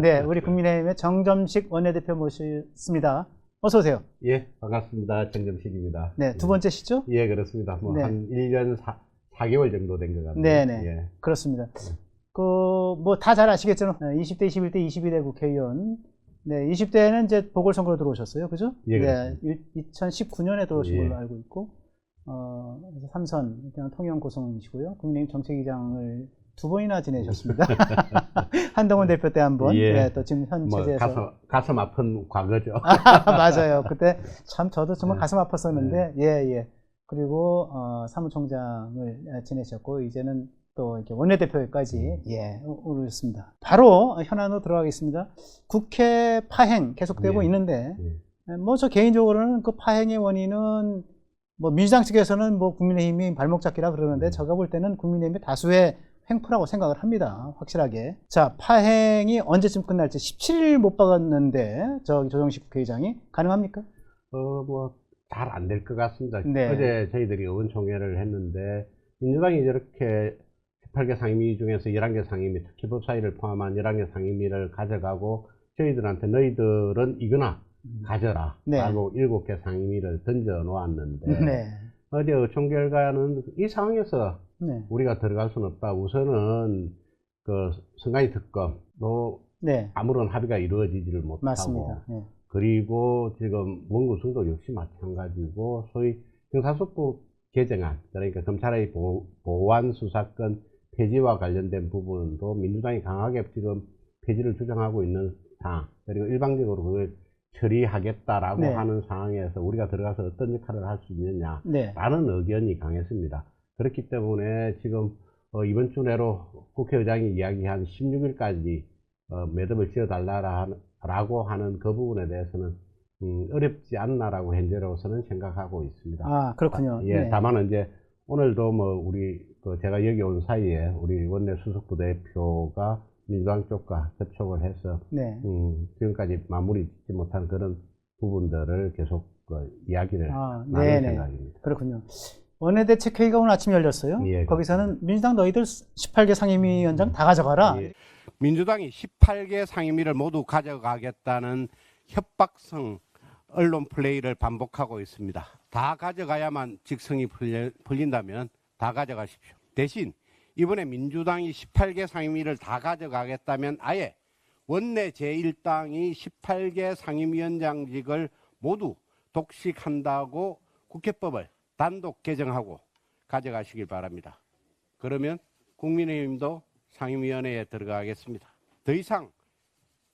네, 우리 국민의힘의 정점식 원내대표 모셨습니다. 어서 오세요. 예, 반갑습니다. 정점식입니다. 네, 두 번째시죠? 예, 그렇습니다. 뭐 네. 한 1년 4개월 정도 된 것 같네요. 네네. 예. 그렇습니다. 뭐 다 잘 아시겠죠? 20대, 21대, 22대 국회의원. 네, 20대는 이제 보궐선거로 들어오셨어요. 그죠? 예, 네, 2019년에 들어오신 예. 걸로 알고 있고, 그래서 3선, 그냥 통영 고성이시고요. 국민의힘 정책위장을 두 번이나 지내셨습니다. 한동훈 대표 때 한 번, 예. 네, 또 지금 현 뭐 체제에서. 가슴 아픈 과거죠. 맞아요. 그때 참 저도 정말 가슴 아팠었는데, 예. 그리고, 사무총장을 지내셨고, 이제는 또 이렇게 원내대표까지, 오르셨습니다. 바로 현안으로 들어가겠습니다. 국회 파행 계속되고 예. 있는데, 예. 뭐 저 개인적으로는 그 파행의 원인은 뭐 민주당 측에서는 뭐 국민의힘이 발목 잡기라 그러는데, 제가 볼 때는 국민의힘의 다수의 횡포라고 생각을 합니다. 확실하게. 자, 파행이 언제쯤 끝날지 17일 못 박았는데 조정식 국회의장이 가능합니까? 뭐 잘 안 될 것 같습니다. 네. 어제 저희들이 의원총회를 했는데 민주당이 저렇게 18개 상임위 중에서 11개 상임위, 특히 법사위를 포함한 11개 상임위를 가져가고 저희들한테 너희들은 이거나 가져라 라고 7개 상임위를 던져 놓았는데 네. 어제 의총 결과는 이 상황에서 네. 우리가 들어갈 수는 없다. 우선은 그 선관위 특검도 네. 아무런 합의가 이루어지지를 못하고, 맞습니다. 네. 그리고 지금 원구성도 역시 마찬가지고 소위 형사소법 개정안, 그러니까 검찰의 보완 수사권 폐지와 관련된 부분도 민주당이 강하게 지금 폐지를 주장하고 있는 상황, 그리고 일방적으로 그걸 처리하겠다라고 네. 하는 상황에서 우리가 들어가서 어떤 역할을 할 수 있느냐라는 네. 의견이 강했습니다. 그렇기 때문에 지금 이번 주 내로 국회의장이 이야기한 16일까지 매듭을 지어달라고 하는 그 부분에 대해서는 어렵지 않나라고 현재로서는 생각하고 있습니다. 아, 그렇군요. 예, 네. 다만 이제 오늘도 뭐 우리 제가 여기 온 사이에 우리 원내 수석부 대표가 민주당 쪽과 접촉을 해서 네. 지금까지 마무리 짓지 못한 그런 부분들을 계속 이야기를 나눌 네네. 생각입니다. 그렇군요. 원내대책회의가 오늘 아침 열렸어요. 예, 거기서는 민주당 너희들 18개 상임위원장 다 가져가라. 예. 민주당이 18개 상임위를 모두 가져가겠다는 협박성 언론 플레이를 반복하고 있습니다. 다 가져가야만 직성이 풀린다면 다 가져가십시오. 대신 이번에 민주당이 18개 상임위를 다 가져가겠다면 아예 원내 제1당이 18개 상임위원장직을 모두 독식한다고 국회법을 단독 개정하고 가져가시길 바랍니다. 그러면 국민의힘도 상임위원회에 들어가겠습니다. 더 이상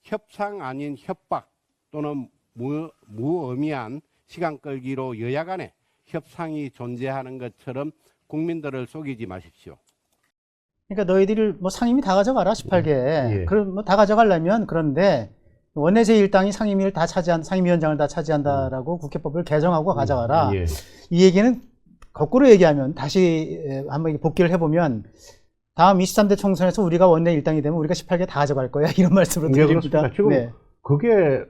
협상 아닌 협박 또는 무의미한 시간 끌기로 여야 간에 협상이 존재하는 것처럼 국민들을 속이지 마십시오. 그러니까 너희들이 뭐 상임위 다 가져가라 18개. 예. 그럼 뭐 다 가져가려면 그런데 원내 제1당이 상임위를 다 상임위원장을 다 차지한다라고 국회법을 개정하고 가져가라. 예. 이 얘기는 거꾸로 얘기하면 다시 한번 복기를 해보면 다음 23대 총선에서 우리가 원내 1당이 되면 우리가 18개 다 가져갈 거야 이런 말씀으로 드립니다. 그렇습니다. 지금 네. 그게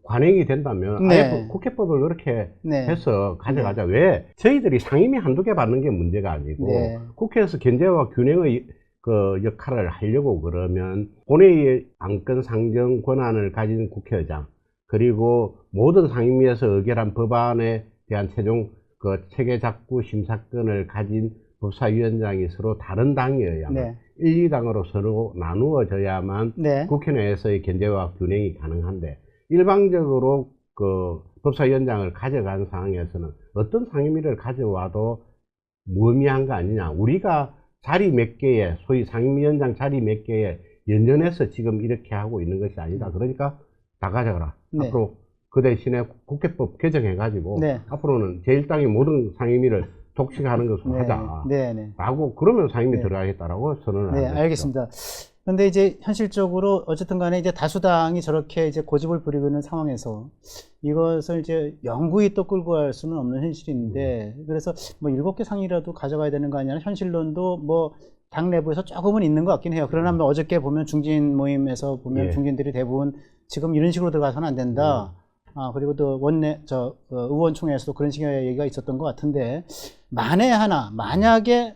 관행이 된다면 네. 아예 국회법을 그렇게 네. 해서 가져가자. 왜? 저희들이 상임위 한두 개 받는 게 문제가 아니고 네. 국회에서 견제와 균형의 그 역할을 하려고 그러면 본회의의 안건 상정 권한을 가진 국회의장, 그리고 모든 상임위에서 의결한 법안에 대한 최종 그 체계 작구 심사권을 가진 법사위원장이 서로 다른 당이어야만, 네. 1, 2당으로 서로 나누어져야만 네. 국회 내에서의 견제와 균형이 가능한데, 일방적으로 그 법사위원장을 가져간 상황에서는 어떤 상임위를 가져와도 무의미한 거 아니냐. 우리가 자리 몇 개에, 소위 상임위원장 자리 몇 개에 연연해서 지금 이렇게 하고 있는 것이 아니다. 그러니까 다 가져가라. 네. 앞으로 그 대신에 국회법 개정해가지고 네. 앞으로는 제1당이 모든 상임위를 독식하는 것으로 하자. 네. 네. 라고 그러면 상임위 네. 들어가겠다라고 선언을 네, 하는 것이죠. 알겠습니다. 그런데 이제 현실적으로 어쨌든 간에 이제 다수당이 저렇게 이제 고집을 부리고 있는 상황에서 이것을 이제 영구히 또 끌고 갈 수는 없는 현실인데, 그래서 뭐 7개 상이라도 가져가야 되는 거 아니냐, 현실론도 뭐 당 내부에서 조금은 있는 것 같긴 해요. 그러나 뭐 어저께 보면 중진 모임에서 보면 예. 중진들이 대부분 지금 이런 식으로 들어가서는 안 된다. 그리고 또 의원총회에서도 그런 식의 얘기가 있었던 것 같은데, 만약에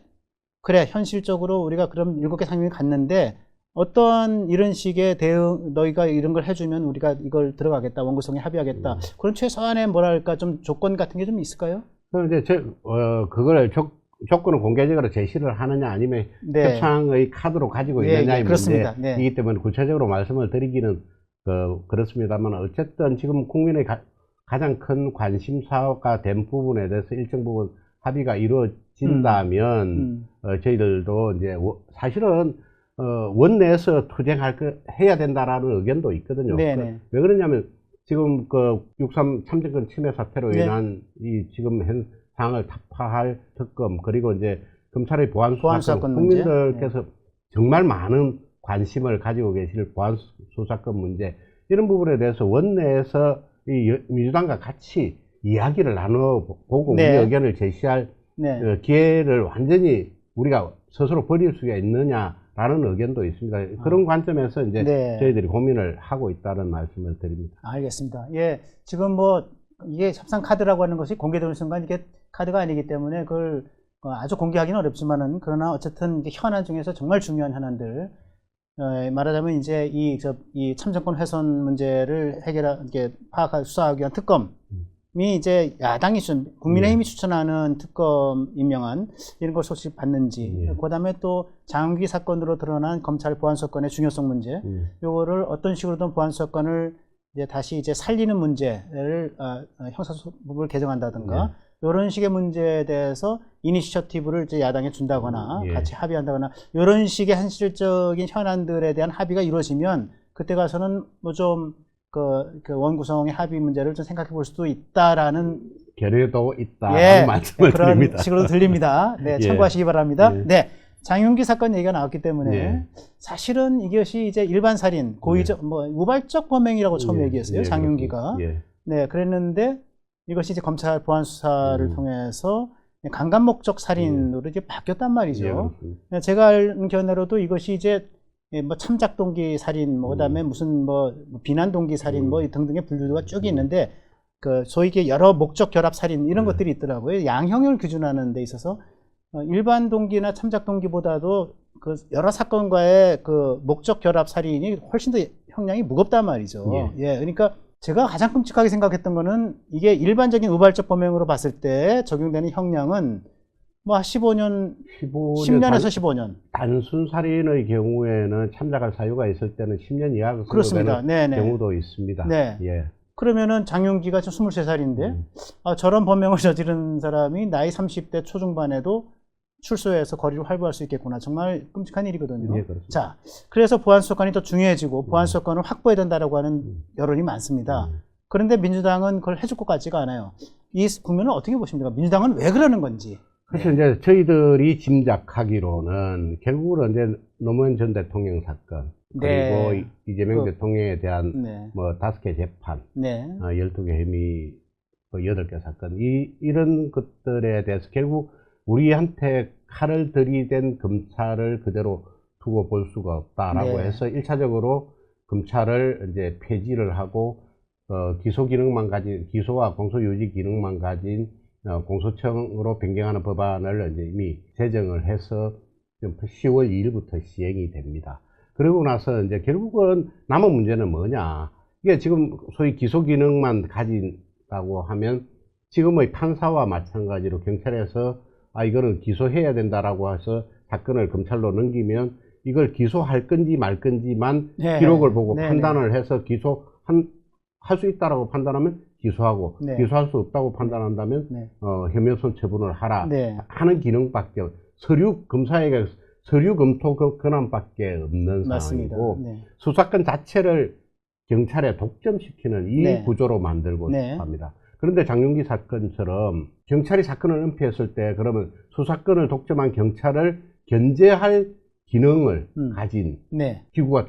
그래, 현실적으로 우리가 그럼 7개 상임위 갔는데 어떤 이런 식의 대응, 너희가 이런 걸 해주면 우리가 이걸 들어가겠다, 원구성에 합의하겠다. 그런 최소한의 뭐랄까 좀 조건 같은 게 좀 있을까요? 그럼 이제 그걸 조건을 공개적으로 제시를 하느냐 아니면 네. 협상의 카드로 가지고 예, 있느냐의 예, 그렇습니다. 문제이기 네. 때문에 구체적으로 말씀을 드리기는 그렇습니다만 어쨌든 지금 국민의 가장 큰 관심사가 된 부분에 대해서 일정 부분 합의가 이루어진다면 저희들도 이제 사실은 원내에서 해야 된다라는 의견도 있거든요. 네네. 왜 그러냐면 지금 그 6.3 참정권 침해 사태로 네. 인한 이 지금 현 상황을 타파할 특검 그리고 이제 검찰의 보안 수사권 문제. 국민들께서 정말 많은 관심을 가지고 계실 보안 수사권 문제 이런 부분에 대해서 원내에서 이 민주당과 같이 이야기를 나눠보고 네. 우리 의견을 제시할 네. 기회를 완전히 우리가 스스로 버릴 수가 있느냐라는 의견도 있습니다. 그런 관점에서 이제 네. 저희들이 고민을 하고 있다는 말씀을 드립니다. 알겠습니다. 예, 지금 뭐 이게 협상 카드라고 하는 것이 공개되는 순간 이게 카드가 아니기 때문에 그걸 아주 공개하기는 어렵지만은 그러나 어쨌든 이제 현안 중에서 정말 중요한 현안들 말하자면 이제 이 참정권 훼손 문제를 이렇게 파악할 수사하기 위한 특검이 이제 야당이 국민의힘이 추천하는 특검 임명한 이런 걸 소식 받는지 그다음에 또 장기 사건으로 드러난 검찰 보안 사건의 중요성 문제 요거를 어떤 식으로든 보안 사건을 이제 다시 이제 살리는 문제를 형사소송법을 개정한다든가 이런 식의 문제에 대해서 이니셔티브를 이제 야당에 준다거나 같이 합의한다거나 이런 식의 현실적인 현안들에 대한 합의가 이루어지면 그때 가서는 뭐 좀 그 원구성의 합의 문제를 좀 생각해 볼 수도 있다라는 결의도 있다는 말씀을 그런 드립니다. 식으로 들립니다. 네, 참고하시기 바랍니다. 예. 네. 장윤기 사건 얘기가 나왔기 때문에 예. 사실은 이것이 이제 일반 살인, 고의적, 뭐 우발적 범행이라고 처음 얘기했어요. 장윤기가. 네, 그랬는데 이것이 이제 검찰 보안 수사를 통해서 강간 목적 살인으로 이제 바뀌었단 말이죠. 제가 아는 견해로도 이것이 이제 뭐 참작 동기 살인, 뭐 그다음에 무슨 뭐 비난 동기 살인, 뭐 등등의 분류가 쭉 있는데 그 소위 이게 여러 목적 결합 살인 이런 것들이 있더라고요. 양형을 기준하는 데 있어서 일반 동기나 참작 동기보다도 그 여러 사건과의 그 목적 결합 살인이 훨씬 더 형량이 무겁단 말이죠. 예, 그러니까 제가 가장 끔찍하게 생각했던 거는 이게 일반적인 우발적 범행으로 봤을 때 적용되는 형량은 뭐 15년, 10년에서 15년. 단순 살인의 경우에는 참작할 사유가 있을 때는 10년 이하가 그렇습니다. 되는 경우도 있습니다. 네. 예. 그러면은 장윤기가 지금 23살인데 저런 범행을 저지른 사람이 나이 30대 초중반에도 출소해서 거리를 활보할 수 있겠구나. 정말 끔찍한 일이거든요. 예, 그렇습니다. 자, 그래서 보안 수사권이 더 중요해지고 보안 수사권을 확보해야 된다라고 하는 여론이 많습니다. 그런데 민주당은 그걸 해줄 것 같지가 않아요. 이 국면을 어떻게 보십니까? 민주당은 왜 그러는 건지. 그래서 이제 저희들이 짐작하기로는 결국은 이제 노무현 전 대통령 사건 그리고 이재명 대통령에 대한 뭐 5개 재판, 12개 혐의, 8개 사건 이런 것들에 대해서 결국 우리한테 칼을 들이댄 검찰을 그대로 두고 볼 수가 없다라고 해서 1차적으로 검찰을 이제 폐지를 하고 기소 기능만 가진 기소와 공소 유지 기능만 가진 공소청으로 변경하는 법안을 이제 이미 제정을 해서 10월 2일부터 시행이 됩니다. 그러고 나서 이제 결국은 남은 문제는 뭐냐? 이게 지금 소위 기소 기능만 가진다고 하면 지금의 판사와 마찬가지로 경찰에서 이거는 기소해야 된다라고 해서 사건을 검찰로 넘기면 이걸 기소할 건지 말 건지만 기록을 보고 판단을 해서 할 수 있다라고 판단하면 기소하고 기소할 수 없다고 판단한다면 혐의훼손 처분을 하라 하는 기능밖에 검사에게 서류 검토 권한밖에 없는 상황이고 수사권 자체를 경찰에 독점시키는 이 구조로 만들고 합니다. 그런데 장윤기 사건처럼 경찰이 사건을 은폐했을 때 그러면 수사권을 독점한 경찰을 견제할 기능을 가진 기구가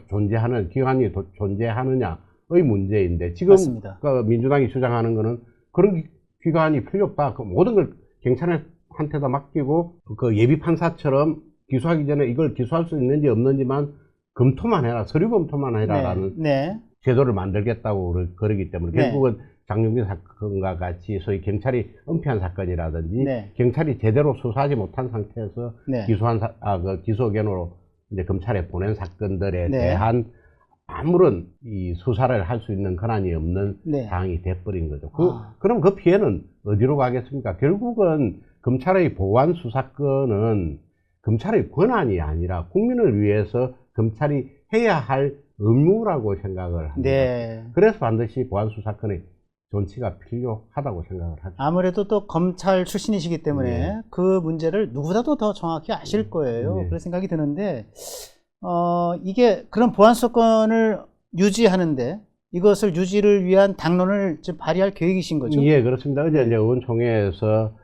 기관이 존재하느냐의 문제인데 지금 그 민주당이 주장하는 거는 그런 기관이 필요 없다. 모든 걸 경찰한테다 맡기고 그 예비 판사처럼 기소하기 전에 이걸 기소할 수 있는지 없는지만 검토만 해라. 서류 검토만 해라라는 제도를 만들겠다고 그러기 때문에 결국은 장윤기 사건과 같이 소위 경찰이 은폐한 사건이라든지 경찰이 제대로 수사하지 못한 상태에서 기소한 기소 견으로 이제 검찰에 보낸 사건들에 네. 대한 아무런 이 수사를 할 수 있는 권한이 없는 네. 상황이 돼버린 거죠. 아. 그럼 그 피해는 어디로 가겠습니까? 결국은 검찰의 보안 수사권은 검찰의 권한이 아니라 국민을 위해서 검찰이 해야 할 의무라고 생각을 합니다. 네. 그래서 반드시 보안 수사권의 존치가 필요하다고 생각을 하죠. 아무래도 또 검찰 출신이시기 때문에 네. 그 문제를 누구보다도 더 정확히 아실 거예요. 네. 그런 생각이 드는데, 이게 그런 보안 수사권을 유지하는데 이것을 유지를 위한 당론을 지금 발의할 계획이신 거죠? 예, 그렇습니다. 어제 네. 이제 의원총회에서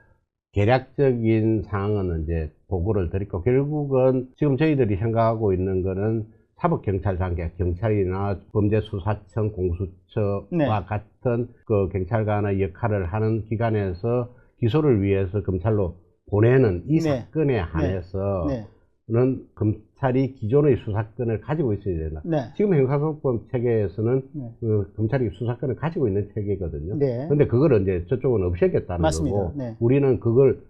개략적인 사항은 이제 보고를 드렸고, 결국은 지금 저희들이 생각하고 있는 거는 사법경찰 단계, 경찰이나 범죄수사청, 공수처와 네. 같은 그 경찰관의 역할을 하는 기관에서 기소를 위해서 검찰로 보내는 이 네. 사건에 한해서 네. 는 검찰이 기존의 수사권을 가지고 있어야 된다. 네. 지금 형사소송법 체계에서는 네. 그 검찰이 수사권을 가지고 있는 체계거든요. 네. 근데 그걸 이제 저쪽은 없애겠다는 맞습니다. 거고, 네. 우리는 그걸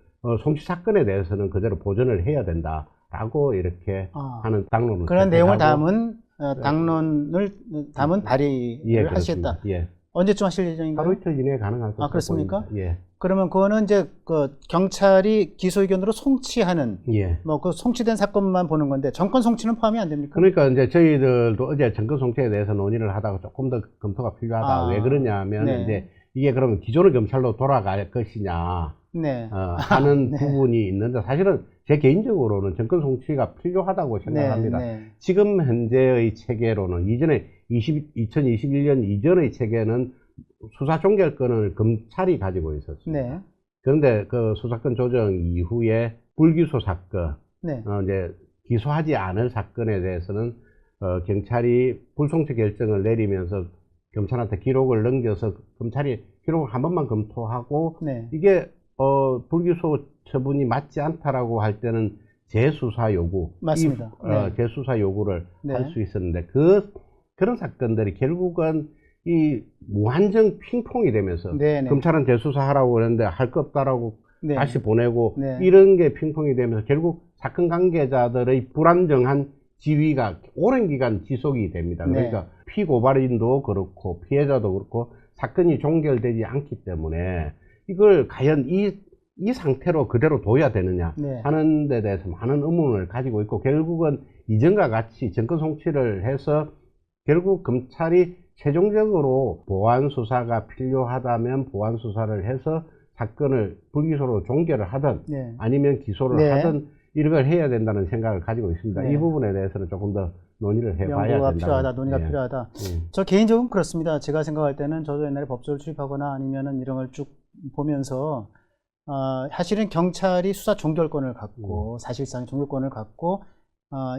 송치 사건에 대해서는 그대로 보존을 해야 된다라고 이렇게 하는 당론을 그런 내용을 채택하고, 담은 당론을 담은 발의를 예, 하시겠다. 그렇습니다. 예. 언제쯤 하실 예정인가요? 하루 이틀 이내에 가능할 것으로 그렇습니까? 보입니다. 예. 그러면 그거는 이제 그 경찰이 기소 의견으로 송치하는 예. 뭐 그 송치된 사건만 보는 건데 정권 송치는 포함이 안 됩니까? 그러니까 이제 저희들도 어제 정권 송치에 대해서 논의를 하다가 조금 더 검토가 필요하다. 왜 그러냐면 네. 이제 이게 그러면 기존의 검찰로 돌아갈 것이냐 네. 하는 네. 부분이 있는데, 사실은 제 개인적으로는 정권 송치가 필요하다고 생각합니다. 네. 지금 현재의 체계로는 이전에 2021년 이전의 체계는 수사 종결권을 검찰이 가지고 있었습니다. 네. 그런데 그 수사권 조정 이후에 불기소 사건, 네. 이제 기소하지 않을 사건에 대해서는 경찰이 불송치 결정을 내리면서 검찰한테 기록을 넘겨서 검찰이 기록을 한 번만 검토하고, 네. 이게 불기소 처분이 맞지 않다라고 할 때는 재수사 요구, 맞습니다. 네. 재수사 요구를 네. 할 수 있었는데, 그런 사건들이 결국은 이 무한정 핑퐁이 되면서 네. 네. 검찰은 재수사하라고 그랬는데 할 거 없다라고 네. 다시 보내고, 네. 이런 게 핑퐁이 되면서 결국 사건 관계자들의 불안정한 지위가 오랜 기간 지속이 됩니다. 네. 그러니까 피고발인도 그렇고 피해자도 그렇고 사건이 종결되지 않기 때문에 이걸 과연 이 상태로 그대로 둬야 되느냐 네. 하는 데 대해서 많은 의문을 가지고 있고, 결국은 이전과 같이 정권 송치를 해서 결국 검찰이 최종적으로 보안 수사가 필요하다면 보안 수사를 해서 사건을 불기소로 종결을 하든 네. 아니면 기소를 네. 하든 이런 걸 해야 된다는 생각을 가지고 있습니다. 네. 이 부분에 대해서는 조금 더 논의를 해봐야 연구가 된다. 필요하다, 논의가 예. 필요하다. 저 개인적으로 그렇습니다. 제가 생각할 때는 저도 옛날에 법조를 출입하거나 아니면은 이런 걸 쭉 보면서 사실은 경찰이 수사 종결권을 갖고 사실상 종결권을 갖고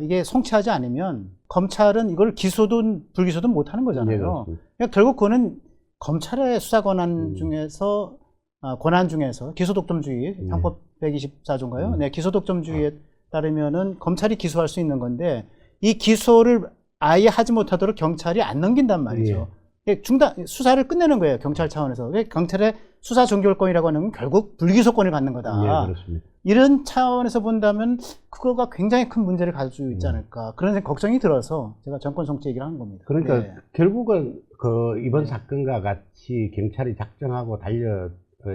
이게 송치하지 않으면 검찰은 이걸 기소든 불기소든 못 하는 예, 거잖아요. 그렇습니다. 그러니까 결국 그거는 검찰의 수사 권한 중에서 권한 중에서 기소독점주의 형법 124조인가요? 네, 기소독점주의에 따르면은 검찰이 기소할 수 있는 건데 이 기소를 아예 하지 못하도록 경찰이 안 넘긴단 말이죠. 수사를 끝내는 거예요, 경찰 차원에서. 경찰의 수사 종결권이라고 하는 건 결국 불기소권을 갖는 거다. 예, 그렇습니다. 이런 차원에서 본다면 그거가 굉장히 큰 문제를 가지고 있지 않을까 그런 걱정이 들어서 제가 정권 송치 얘기를 하는 겁니다. 그러니까 네. 결국은 이번 사건과 같이 경찰이 작정하고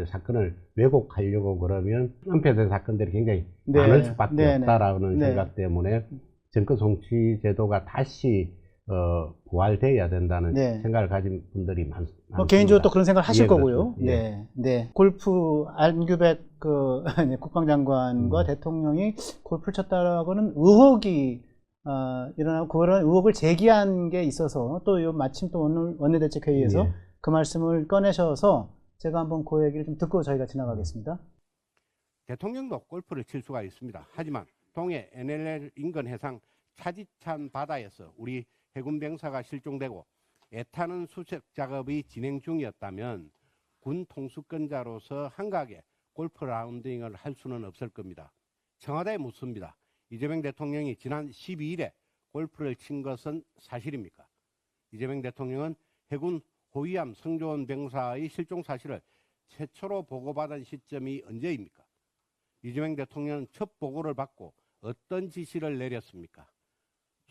사건을 왜곡하려고 그러면 은폐된 사건들이 굉장히 네. 많을 수밖에 네. 없다라는 네. 생각 때문에 정권 송치 제도가 다시 부활돼야 된다는 네. 생각을 가진 분들이 많습니다. 개인적으로 또 그런 생각을 하실 예, 거고요. 그렇습니다. 예. 네, 네. 골프 안규백 국방장관과 대통령이 골프를 쳤다라고는 의혹이 일어나고 그런 의혹을 제기한 게 있어서 또 마침 또 오늘 원내대책회의에서 예. 그 말씀을 꺼내셔서 제가 한번 그 얘기를 좀 듣고 저희가 지나가겠습니다. 대통령도 골프를 칠 수가 있습니다. 하지만 동해 NLL 인근 해상 차지찬 바다에서 우리 해군 병사가 실종되고 애타는 수색 작업이 진행 중이었다면 군 통수권자로서 한가하게 골프 라운딩을 할 수는 없을 겁니다. 청와대에 묻습니다. 이재명 대통령이 지난 12일에 골프를 친 것은 사실입니까? 이재명 대통령은 해군 호위함 성조원 병사의 실종 사실을 최초로 보고받은 시점이 언제입니까? 이재명 대통령은 첫 보고를 받고 어떤 지시를 내렸습니까?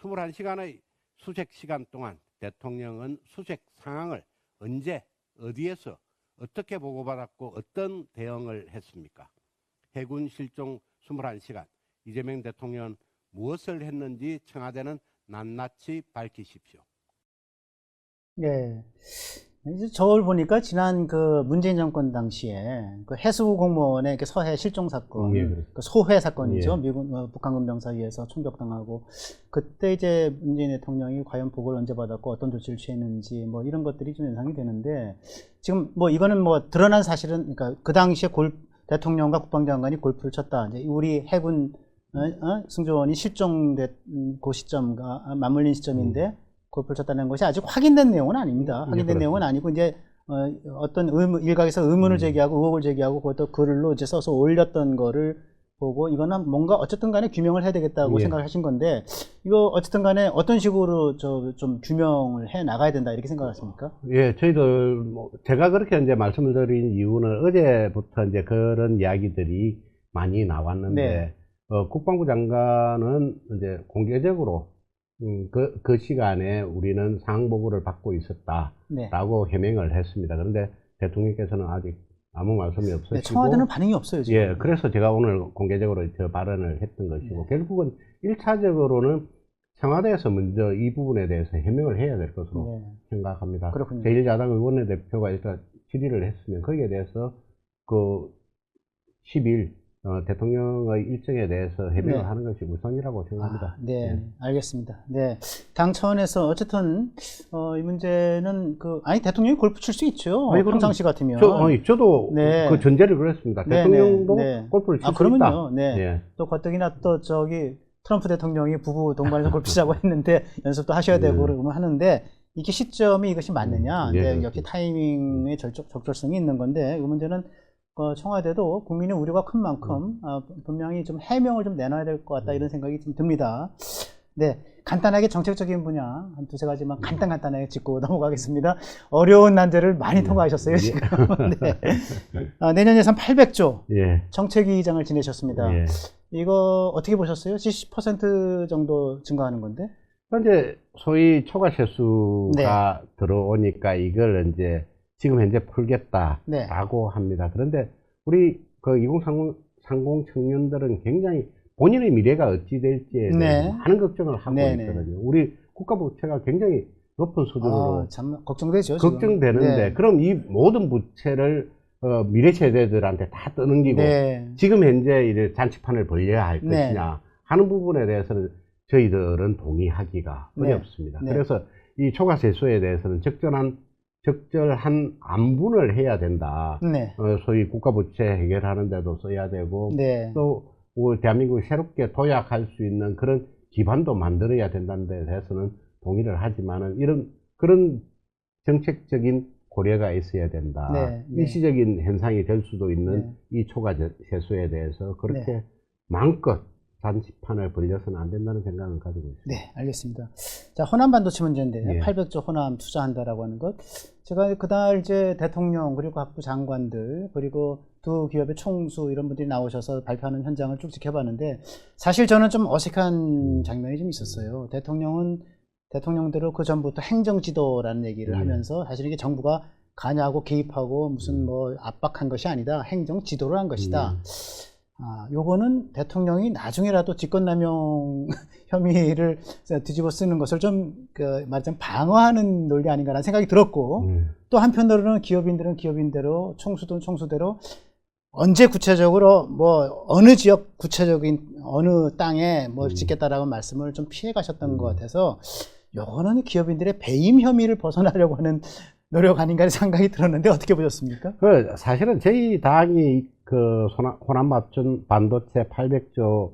21시간의 수색 시간 동안 대통령은 수색 상황을 언제 어디에서 어떻게 보고받았고 어떤 대응을 했습니까? 해군 실종 21시간 이재명 대통령은 무엇을 했는지 청와대는 낱낱이 밝히십시오. 네. 이제 저를 보니까 지난 그 문재인 정권 당시에 그 해수 공무원의 그 서해 실종 사건, 예, 그렇습니다. 그 소회 사건이죠. 예. 미군 북한군 병사에 의해서 총격당하고 그때 이제 문재인 대통령이 과연 보고를 언제 받았고 어떤 조치를 취했는지 뭐 이런 것들이 좀 연상이 되는데 지금 뭐 이거는 뭐 드러난 사실은 그러니까 그 당시에 대통령과 국방장관이 골프를 쳤다. 이제 우리 해군 승조원이 실종된 그 시점과 맞물린 시점인데. 골프를 쳤다는 것이 아직 확인된 내용은 아닙니다. 확인된 내용은 아니고 이제 어떤 일각에서 의문을 제기하고 의혹을 제기하고 그것도 글로 이제 써서 올렸던 거를 보고 이거는 뭔가 어쨌든 간에 규명을 해야 되겠다고 예. 생각을 하신 건데 이거 어쨌든 간에 어떤 식으로 좀 규명을 해 나가야 된다 이렇게 생각하십니까? 예, 저희들 뭐 제가 그렇게 이제 말씀을 드린 이유는 어제부터 이제 그런 이야기들이 많이 나왔는데 네. 국방부 장관은 이제 공개적으로 그 시간에 우리는 상황 보고를 받고 있었다라고 네. 해명을 했습니다. 그런데 대통령께서는 아직 아무 말씀이 없으시고 네, 청와대는 반응이 없어요 지금. 예, 그래서 제가 오늘 공개적으로 저 발언을 했던 것이고 결국은 1차적으로는 청와대에서 먼저 이 부분에 대해서 해명을 해야 될 것으로 생각합니다. 그렇군요. 제1야당 의원대표가 일단 질의를 했으면 거기에 대해서 그 10일 대통령의 일정에 대해서 해명을 하는 것이 우선이라고 생각합니다. 네, 알겠습니다. 네, 당 차원에서 어쨌든 이 문제는 아니 대통령이 골프 칠 수 있죠. 아니, 평상시 같으면. 저도 네. 그 전제를 그랬습니다. 네, 대통령도 네. 골프를 칠 수 그러면요. 있다. 네. 예. 또 가뜩이나 또 트럼프 대통령이 부부 동반해서 골프 치자고 했는데 연습도 하셔야 되고 그러면 하는데 이게 시점이 이것이 맞느냐? 네, 이제 역시 타이밍의 적절성이 있는 건데 이 문제는 청와대도 국민의 우려가 큰 만큼 분명히 좀 해명을 좀 내놔야 될 것 같다 이런 생각이 좀 듭니다. 네, 간단하게 정책적인 분야 한 두세 가지만 간단하게 짚고 넘어가겠습니다. 어려운 난제를 많이 통과하셨어요 지금. 네. 내년 예산 800조 예. 정책위의장을 지내셨습니다. 예. 이거 어떻게 보셨어요? 70% 정도 증가하는 건데? 현재 소위 초과 세수가 들어오니까 이걸 이제 지금 현재 풀겠다라고 합니다. 그런데 우리 그 2030 청년들은 굉장히 본인의 미래가 어찌 될지에 대해서 많은 걱정을 하고 있거든요. 우리 국가 부채가 굉장히 높은 수준으로 참 걱정되죠. 걱정되는데 지금. 그럼 이 모든 부채를 미래 세대들한테 다 떠넘기고 지금 현재 이 잔치판을 벌려야 할 것이냐 하는 부분에 대해서는 저희들은 동의하기가 어렵습니다. 그래서 이 초과 세수에 대해서는 적절한 안분을 해야 된다. 소위 국가 부채 해결하는 데도 써야 되고 또 우리 대한민국이 새롭게 도약할 수 있는 그런 기반도 만들어야 된다는 데 대해서는 동의를 하지만은 그런 정책적인 고려가 있어야 된다. 일시적인 현상이 될 수도 있는 이 초과 세수에 대해서 그렇게 마음껏 잔치판을 벌려서는 안 된다는 생각을 가지고 있습니다. 네, 알겠습니다. 자, 호남 반도체 문제인데 800조 호남 투자한다라고 하는 것. 제가 그날 이제 대통령 그리고 각부 장관들 그리고 두 기업의 총수 이런 분들이 나오셔서 발표하는 현장을 쭉 지켜봤는데 사실 저는 좀 어색한 장면이 좀 있었어요. 대통령대로 그 전부터 행정지도라는 얘기를 하면서 사실 이게 정부가 관여하고 개입하고 무슨 뭐 압박한 것이 아니다. 행정지도를 한 것이다. 요거는 대통령이 나중에라도 직권남용 혐의를 뒤집어 쓰는 것을 좀, 말하자면 방어하는 논리 아닌가라는 생각이 들었고, 또 한편으로는 기업인들은 기업인대로, 총수들은 총수대로, 언제 구체적으로, 어느 지역 구체적인, 어느 땅에 짓겠다라고 말씀을 좀 피해 가셨던 것 같아서, 요거는 기업인들의 배임 혐의를 벗어나려고 하는 노력 아닌가 생각이 들었는데 어떻게 보셨습니까? 사실은 저희 당이 호남 반도체 800조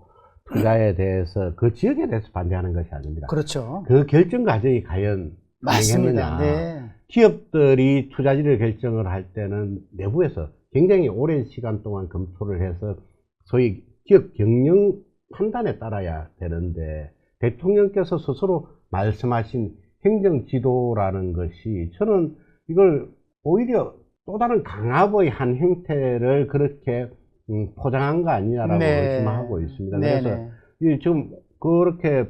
투자에 대해서 그 지역에 대해서 반대하는 것이 아닙니다. 그렇죠. 그 결정 과정이 과연 맞습니다. 가능했느냐. 기업들이 투자지를 결정을 할 때는 내부에서 굉장히 오랜 시간 동안 검토를 해서 소위 기업 경영 판단에 따라야 되는데 대통령께서 스스로 말씀하신 행정지도라는 것이 저는 이걸 오히려 또 다른 강압의 한 형태를 그렇게 포장한 거 아니냐라고 의심하고 있습니다. 그래서 지금 그렇게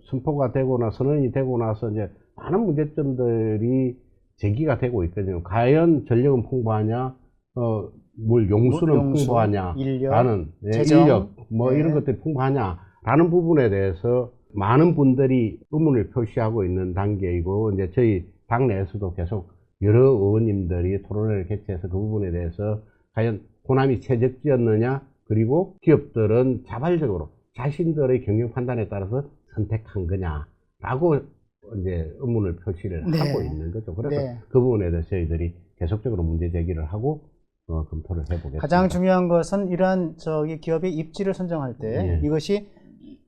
선포가 되거나 선언이 되고 나서 이제 많은 문제점들이 제기가 되고 있거든요. 과연 전력은 풍부하냐, 물 용수는 용수, 풍부하냐, 인력, 라는 재정, 인력, 뭐 네. 이런 것들이 풍부하냐라는 부분에 대해서 많은 분들이 의문을 표시하고 있는 단계이고, 이제 저희 당내에서도 계속 여러 의원님들이 토론회를 개최해서 그 부분에 대해서 과연 호남이 최적지였느냐, 그리고 기업들은 자발적으로 자신들의 경영 판단에 따라서 선택한 거냐라고 이제 의문을 표시를 네. 하고 있는 거죠. 그래서 네. 그 부분에 대해서 저희들이 계속적으로 문제 제기를 하고 검토를 해보겠습니다. 가장 중요한 것은 이러한 기업의 입지를 선정할 때 예. 이것이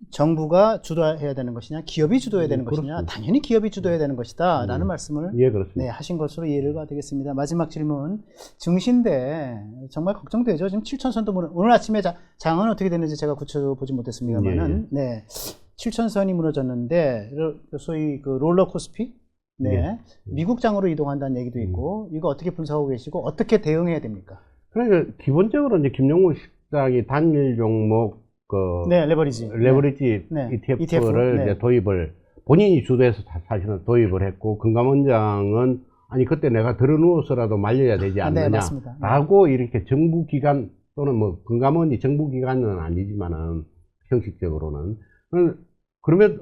정부가 주도해야 되는 것이냐, 기업이 주도해야 되는 것이냐, 그렇습니다. 당연히 기업이 주도해야 되는 것이다 라는 말씀을 예, 그렇습니다. 네, 하신 것으로 이해가 되겠습니다. 마지막 질문. 증시인데 정말 걱정되죠. 지금 7천선도 오늘 아침에 장은 어떻게 됐는지 제가 구쳐보지 못했습니다만은 네, 7천선이 무너졌는데 소위 그 롤러코스피 네, 예. 미국 장으로 이동한다는 얘기도 있고 이거 어떻게 분석하고 계시고 어떻게 대응해야 됩니까? 그러니까 기본적으로 이제 김용무 실장이 단일 종목 네, 레버리지 네. ETF를 네. 이제 도입을 본인이 주도해서 사실은 도입을 했고, 금감원장은 아니 그때 내가 들어 누워서라도 말려야 되지 네, 않느냐라고 이렇게 정부기관 또는 뭐 금감원이 정부기관은 아니지만은 형식적으로는 그러면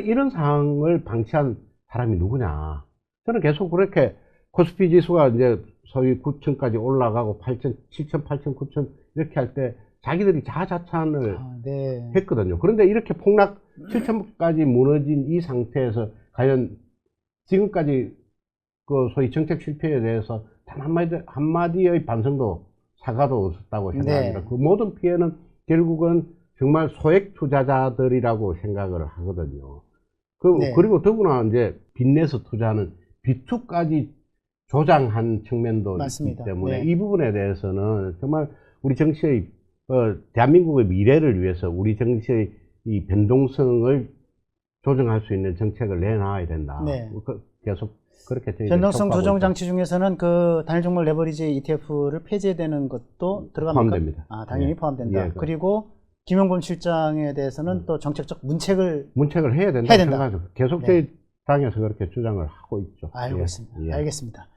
이런 상황을 방치한 사람이 누구냐? 저는 계속 그렇게 코스피 지수가 이제 소위 9천까지 올라가고 8천, 7천, 8천, 9천 이렇게 할 때 자기들이 자아자찬을 네. 했거든요. 그런데 이렇게 폭락 7천까지 무너진 이 상태에서 과연 지금까지 그 소위 정책 실패에 대해서 단 한마디의 반성도 사과도 없었다고 생각합니다. 네. 그 모든 피해는 결국은 정말 소액 투자자들이라고 생각을 하거든요. 네. 그리고 더구나 이제 빚내서 투자하는 B2까지 조장한 측면도 맞습니다. 있기 때문에 네. 이 부분에 대해서는 정말 우리 정치의 대한민국의 미래를 위해서 우리 정치의 이 변동성을 조정할 수 있는 정책을 내놔야 된다. 네. 계속 그렇게 저희들이 변동성 촉구하고 조정 있다. 장치 중에서는 그 단일 종목 레버리지 ETF를 폐지해야 되는 것도 들어갑니까? 포함됩니다. 당연히 예. 포함된다. 예, 그리고 김용범 실장에 대해서는 또 정책적 문책을 해야 된다. 해야 된다. 계속 네. 저희 당에서 그렇게 주장을 하고 있죠. 알고 있습니다. 예. 알겠습니다.